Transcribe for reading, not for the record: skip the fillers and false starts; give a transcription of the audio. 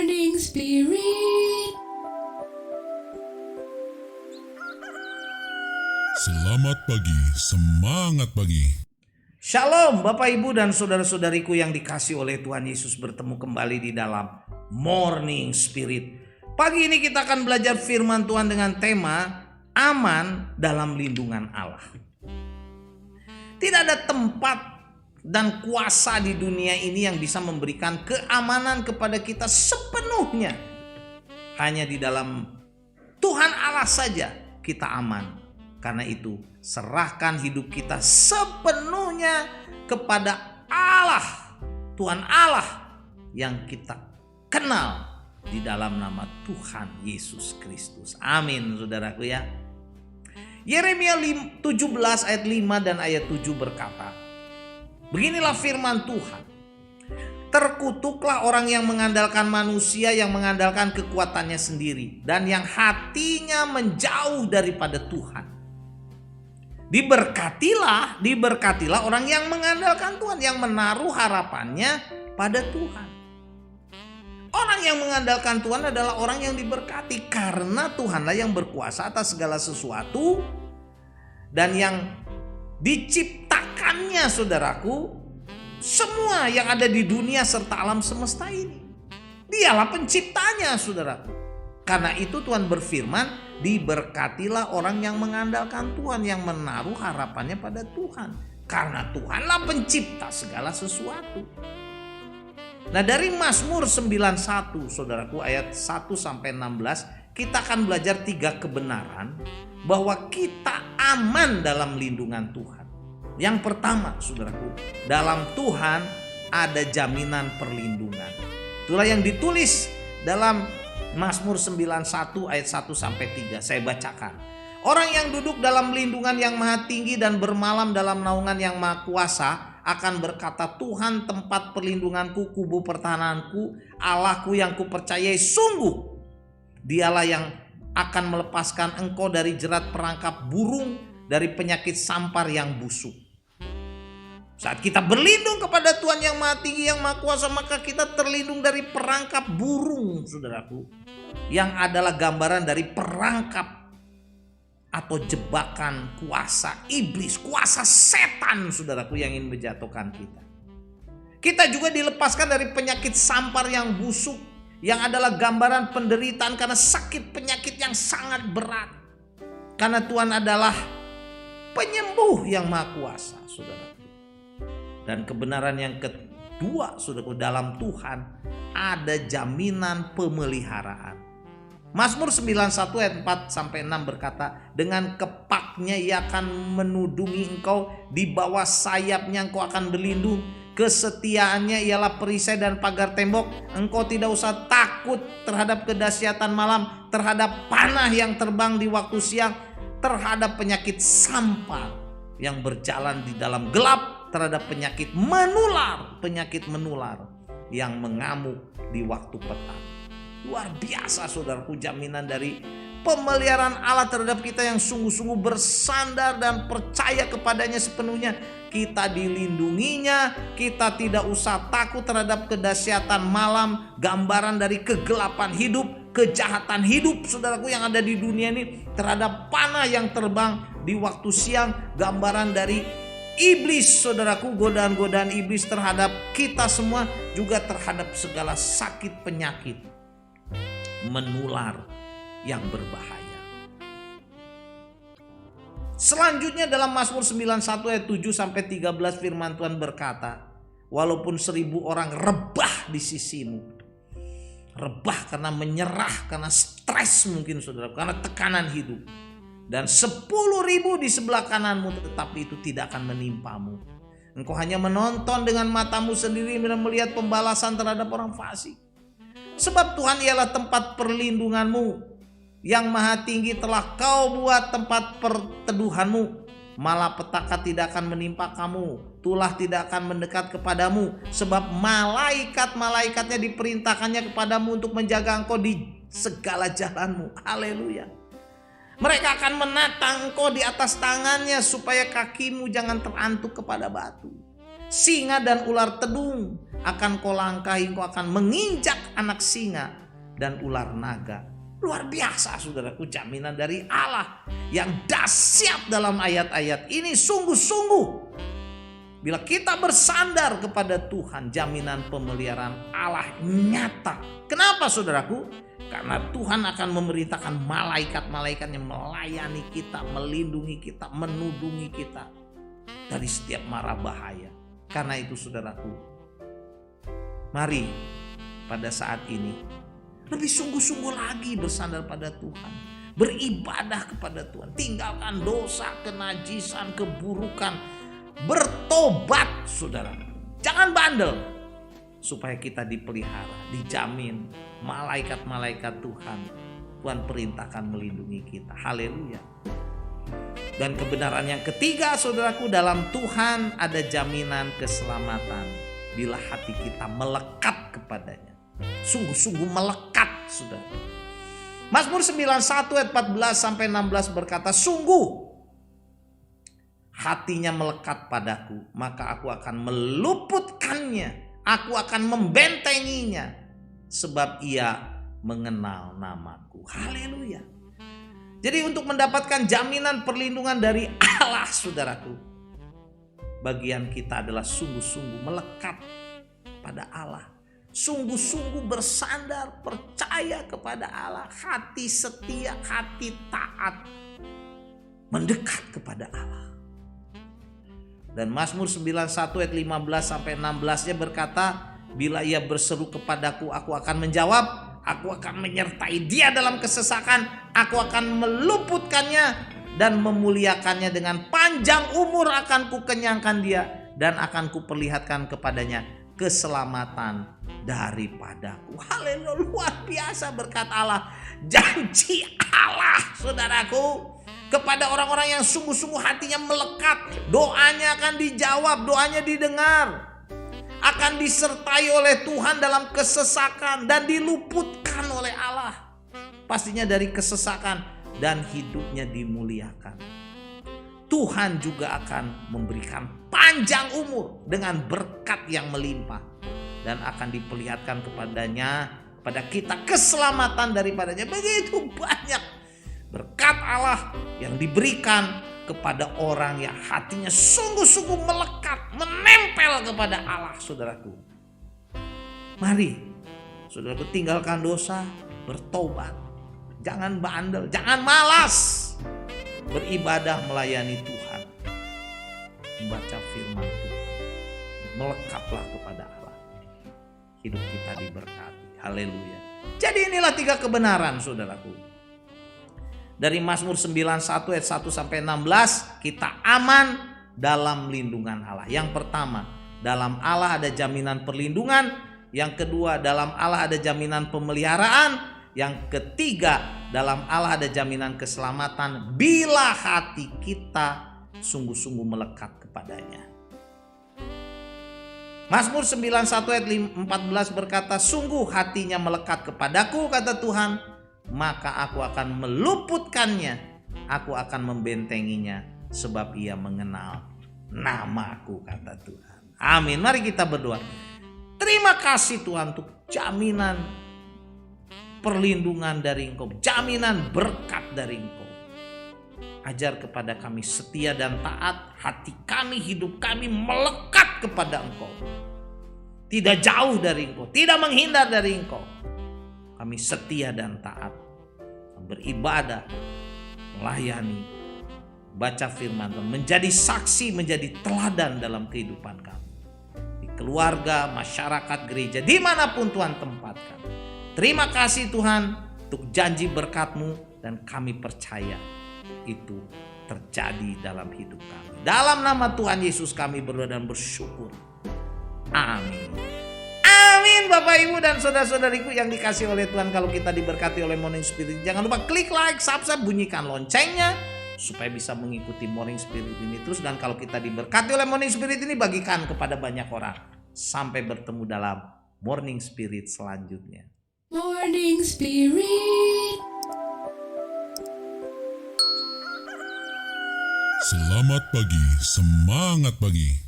Morning Spirit. Selamat pagi, semangat pagi. Shalom Bapak Ibu dan saudara-saudariku yang dikasih oleh Tuhan Yesus, bertemu kembali di dalam Morning Spirit. Pagi ini kita akan belajar firman Tuhan dengan tema aman dalam lindungan Allah. Tidak ada tempat dan kuasa di dunia ini yang bisa memberikan keamanan kepada kita sepenuhnya. Hanya di dalam Tuhan Allah saja kita aman. Karena itu serahkan hidup kita sepenuhnya kepada Allah, Tuhan Allah yang kita kenal di dalam nama Tuhan Yesus Kristus. Amin saudaraku ya. Yeremia 17 ayat 5 dan ayat 7 berkata, beginilah firman Tuhan. Terkutuklah orang yang mengandalkan manusia, yang mengandalkan kekuatannya sendiri, dan yang hatinya menjauh daripada Tuhan. Diberkatilah orang yang mengandalkan Tuhan, yang menaruh harapannya pada Tuhan. Orang yang mengandalkan Tuhan adalah orang yang diberkati, karena Tuhanlah yang berkuasa atas segala sesuatu dan yang diciptakannya, saudaraku, semua yang ada di dunia serta alam semesta ini. Dialah penciptanya, saudaraku. Karena itu Tuhan berfirman, diberkatilah orang yang mengandalkan Tuhan, yang menaruh harapannya pada Tuhan. Karena Tuhanlah pencipta segala sesuatu. Nah, dari Mazmur 91 saudaraku ayat 1 sampai 16, kita akan belajar 3 kebenaran bahwa kita aman dalam lindungan Tuhan. Yang pertama saudaraku, dalam Tuhan ada jaminan perlindungan. Itulah yang ditulis dalam Mazmur 91 ayat 1 sampai 3. Saya bacakan. Orang yang duduk dalam lindungan yang maha tinggi dan bermalam dalam naungan yang maha kuasa akan berkata, Tuhan tempat perlindunganku, kubu pertahananku, Allahku yang kupercayai, sungguh Dialah yang akan melepaskan engkau dari jerat perangkap burung, dari penyakit sampar yang busuk. Saat kita berlindung kepada Tuhan yang maha tinggi, yang maha kuasa, maka kita terlindung dari perangkap burung, saudaraku, yang adalah gambaran dari perangkap atau jebakan kuasa iblis, kuasa setan, saudaraku, yang ingin menjatuhkan kita. Kita juga dilepaskan dari penyakit sampar yang busuk, yang adalah gambaran penderitaan karena sakit penyakit yang sangat berat. Karena Tuhan adalah penyembuh yang maha kuasa, saudara. Dan kebenaran yang kedua, saudaraku, dalam Tuhan ada jaminan pemeliharaan. Mazmur 91 ayat 4 sampai 6 berkata, dengan kepaknya ia akan menudungi engkau, di bawah sayapnya engkau akan berlindung. Kesetiaannya ialah perisai dan pagar tembok. Engkau tidak usah takut terhadap kedahsyatan malam, terhadap panah yang terbang di waktu siang, terhadap penyakit sampar yang berjalan di dalam gelap, terhadap penyakit menular yang mengamuk di waktu petang. Luar biasa saudaraku, jaminan dari pemeliharaan Allah terhadap kita yang sungguh-sungguh bersandar dan percaya kepadanya sepenuhnya. Kita dilindunginya, kita tidak usah takut terhadap kedahsyatan malam, gambaran dari kegelapan hidup, kejahatan hidup, saudaraku, yang ada di dunia ini, terhadap panah yang terbang di waktu siang, gambaran dari iblis, saudaraku, godaan-godaan iblis terhadap kita semua, juga terhadap segala sakit penyakit menular yang berbahaya. Selanjutnya dalam Mazmur 91 ayat 7 sampai 13 firman Tuhan berkata, walaupun 1000 orang rebah di sisimu, rebah karena menyerah, karena stres mungkin saudara, karena tekanan hidup, dan 10.000 di sebelah kananmu, tetapi itu tidak akan menimpamu. Engkau hanya menonton dengan matamu sendiri dan melihat pembalasan terhadap orang fasik. Sebab Tuhan ialah tempat perlindunganmu, yang maha tinggi telah kau buat tempat perteduhanmu. Malapetaka tidak akan menimpa kamu, tulah tidak akan mendekat kepadamu, sebab malaikat-malaikatnya diperintahkannya kepadamu untuk menjaga engkau di segala jalanmu. Haleluya. Mereka akan menatang engkau di atas tangannya, supaya kakimu jangan terantuk kepada batu. Singa dan ular tedung akan kau langkahi, kau akan menginjak anak singa dan ular naga. Luar biasa saudaraku, jaminan dari Allah yang dahsyat dalam ayat-ayat ini. Sungguh-sungguh bila kita bersandar kepada Tuhan, jaminan pemeliharaan Allah nyata. Kenapa saudaraku? Karena Tuhan akan memerintahkan malaikat-malaikat yang melayani kita, melindungi kita, menudungi kita dari setiap mara bahaya. Karena itu saudaraku, mari pada saat ini lebih sungguh-sungguh lagi bersandar pada Tuhan, beribadah kepada Tuhan, tinggalkan dosa, kenajisan, keburukan, bertobat saudara. Jangan bandel, supaya kita dipelihara, dijamin malaikat-malaikat Tuhan. Tuhan perintahkan melindungi kita. Haleluya. Dan kebenaran yang ketiga saudaraku, dalam Tuhan ada jaminan keselamatan bila hati kita melekat kepadanya. Sungguh-sungguh melekat saudara. Mazmur 91 ayat 14 sampai 16 berkata, sungguh hatinya melekat padaku, maka aku akan meluputkannya, aku akan membentenginya, sebab ia mengenal namaku. Haleluya. Jadi untuk mendapatkan jaminan perlindungan dari Allah saudaraku, bagian kita adalah sungguh-sungguh melekat pada Allah. Sungguh-sungguh bersandar, percaya kepada Allah, hati setia, hati taat, mendekat kepada Allah. Dan Mazmur 91 ayat 15 sampai 16-nya berkata, bila ia berseru kepadaku, aku akan menjawab, aku akan menyertai dia dalam kesesakan, aku akan meluputkannya dan memuliakannya, dengan panjang umur akan kukenyangkan dia dan akan kuperlihatkan kepadanya keselamatan daripadaku. Haleluya, luar biasa berkat Allah. Janji Allah saudaraku kepada orang-orang yang sungguh-sungguh hatinya melekat, doanya akan dijawab, doanya didengar, akan disertai oleh Tuhan dalam kesesakan dan diluputkan oleh Allah pastinya dari kesesakan, dan hidupnya dimuliakan. Tuhan juga akan memberikan panjang umur dengan berkat yang melimpah, dan akan diperlihatkan kepadanya, kepada kita keselamatan daripadanya. Begitu banyak berkat Allah yang diberikan kepada orang yang hatinya sungguh-sungguh melekat, menempel kepada Allah saudaraku. Mari saudaraku, tinggalkan dosa, bertobat, jangan bandel, jangan malas, beribadah melayani Tuhan, membaca firman Tuhan, melekatlah kepada Allah. Hidup kita diberkati. Haleluya. Jadi inilah 3 kebenaran saudaraku. Dari Mazmur 91 ayat 1 sampai 16, kita aman dalam lindungan Allah. Yang pertama, dalam Allah ada jaminan perlindungan. Yang kedua, dalam Allah ada jaminan pemeliharaan. Yang ketiga, dalam Allah ada jaminan keselamatan bila hati kita sungguh-sungguh melekat kepadanya. Mazmur 91 ayat 14 berkata, sungguh hatinya melekat kepadaku, kata Tuhan, maka aku akan meluputkannya, aku akan membentenginya, sebab ia mengenal namaku, kata Tuhan. Amin. Mari kita berdoa. Terima kasih Tuhan untuk jaminan perlindungan dari Engkau, jaminan berkat dari Engkau. Ajar kepada kami setia dan taat, hati kami, hidup kami melekat kepada Engkau, tidak jauh dari Engkau, tidak menghindar dari Engkau. Kami setia dan taat, beribadah, melayani, baca firman Tuhan, menjadi saksi, menjadi teladan dalam kehidupan kami, di keluarga, masyarakat, gereja, dimanapun Tuhan tempatkan. Terima kasih Tuhan untuk janji berkat-Mu, dan kami percaya itu terjadi dalam hidup kami. Dalam nama Tuhan Yesus kami berdoa dan bersyukur. Amin. Amin. Bapak Ibu dan saudara-saudariku yang dikasih oleh Tuhan, kalau kita diberkati oleh Morning Spirit, jangan lupa klik like, subscribe, bunyikan loncengnya supaya bisa mengikuti Morning Spirit ini terus. Dan kalau kita diberkati oleh Morning Spirit ini, bagikan kepada banyak orang. Sampai bertemu dalam Morning Spirit selanjutnya. Morning Spirit. Selamat pagi, semangat pagi.